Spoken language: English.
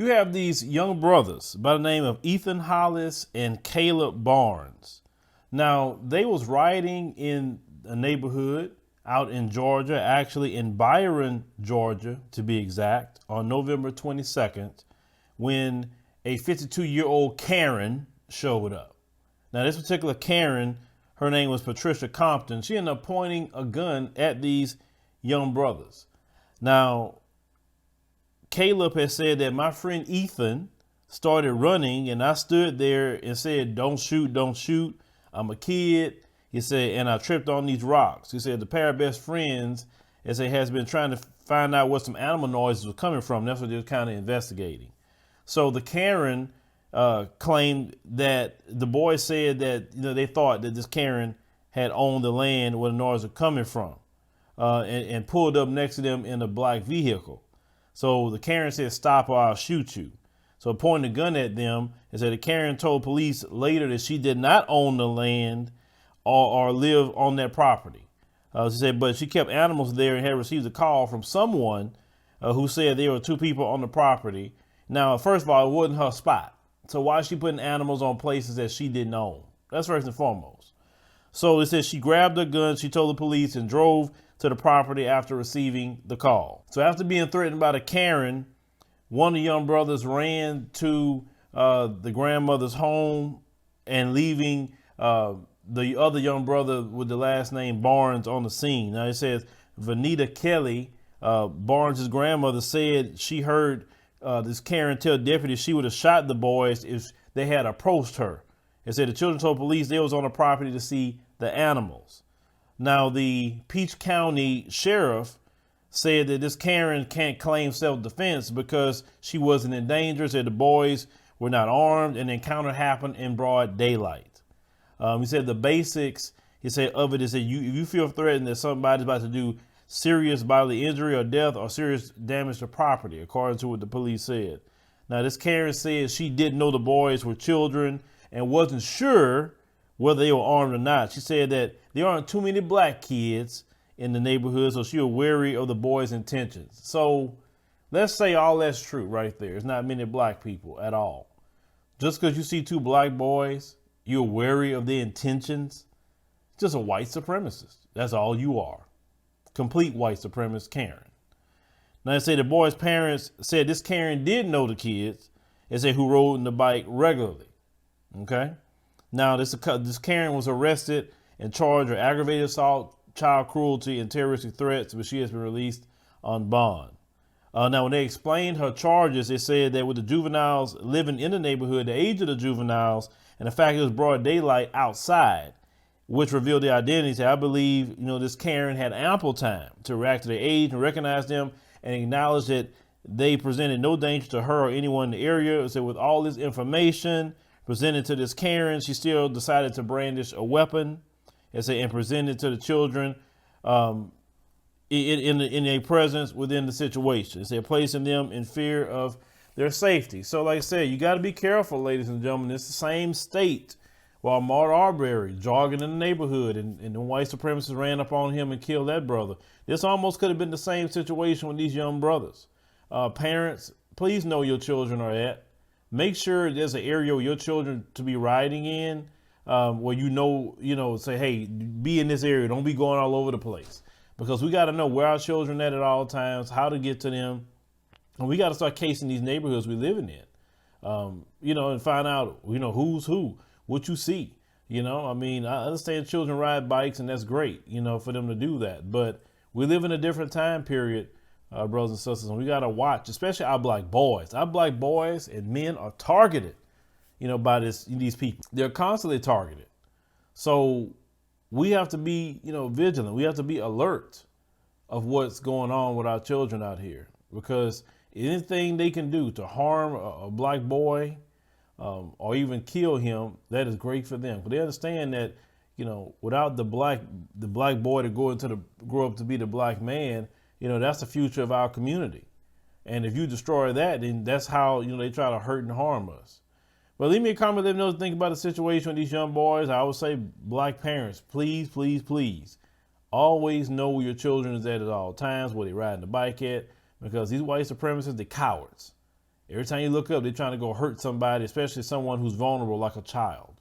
You have these young brothers by the name of Ethan Hollis and Caleb Barnes. Now, they was riding in a neighborhood out in Georgia, actually in Byron, Georgia, to be exact, on November 22nd, when a 52-year-old Karen showed up. Now, this particular Karen, her name was Patricia Compton. She ended up pointing a gun at these young brothers. Now, Caleb has said that my friend Ethan started running and I stood there and said, don't shoot, don't shoot. I'm a kid. He said, and I tripped on these rocks. He said the pair of best friends, as they has been trying to find out what some animal noises were coming from. That's what they're kind of investigating. So the Karen claimed that the boys said that, they thought that this Karen had owned the land where the noise was coming from and pulled up next to them in a black vehicle. So the Karen said, stop or I'll shoot you. So pointing a gun at them, and said the Karen told police later that she did not own the land or live on that property. She said, but she kept animals there and had received a call from someone who said there were two people on the property. Now, first of all, it wasn't her spot. So why is she putting animals on places that she didn't own? That's first and foremost. So it says she grabbed her gun, she told the police and drove to the property after receiving the call. So after being threatened by the Karen, one of the young brothers ran to the grandmother's home and leaving the other young brother with the last name Barnes on the scene. Now it says Vanita Kelly, Barnes' grandmother, said she heard this Karen tell deputies she would have shot the boys if they had approached her. It said the children told police they was on the property to see the animals. Now the Peach County sheriff said that this Karen can't claim self-defense because she wasn't in danger. Said the boys were not armed and the encounter happened in broad daylight. He said the basics, he said, of it is that if you feel threatened that somebody's about to do serious bodily injury or death or serious damage to property, according to what the police said. Now, this Karen said she didn't know the boys were children and wasn't sure whether they were armed or not. She said that there aren't too many black kids in the neighborhood, so she was wary of the boys' intentions. So let's say all that's true right there. It's not many black people at all. Just because you see two black boys, you're wary of their intentions. Just a white supremacist. That's all you are. Complete white supremacist Karen. Now they say the boys' parents said this Karen did know the kids and said who rode the bike regularly. Okay. Now this Karen was arrested and charged with aggravated assault, child cruelty, and terroristic threats, but she has been released on bond. Now, when they explained her charges, they said that with the juveniles living in the neighborhood, the age of the juveniles, and the fact it was broad daylight outside, which revealed their identities, I believe, this Karen had ample time to react to their age and recognize them and acknowledge that they presented no danger to her or anyone in the area. So with all this information presented to this Karen, she still decided to brandish a weapon and present it to the children in a presence within the situation. They're placing them in fear of their safety. So like I said, you got to be careful, ladies and gentlemen. It's the same state while Ahmaud Arbery jogging in the neighborhood and the white supremacists ran up on him and killed that brother. This almost could have been the same situation with these young brothers. Parents, please know your children are at. Make sure there's an area where your children to be riding in where say, hey, be in this area. Don't be going all over the place. Because we got to know where our children at all times, how to get to them. And we got to start casing these neighborhoods we living in, and find out, who's who, what you see. I understand children ride bikes and that's great, for them to do that. But we live in a different time period, brothers and sisters, and we got to watch, especially our black boys. Our black boys and men are targeted, by these people. They're constantly targeted. So we have to be, vigilant. We have to be alert of what's going on with our children out here, because anything they can do to harm a black boy or even kill him, that is great for them. But they understand that, without the black boy to grow up to be the black man, that's the future of our community. And if you destroy that, then that's how, they try to hurt and harm us. But leave me a comment, let me know what you think about the situation with these young boys. I would say, black parents, please, please, please, always know where your children is at all times, where they're riding the bike at, because these white supremacists, they're cowards. Every time you look up, they're trying to go hurt somebody, especially someone who's vulnerable like a child.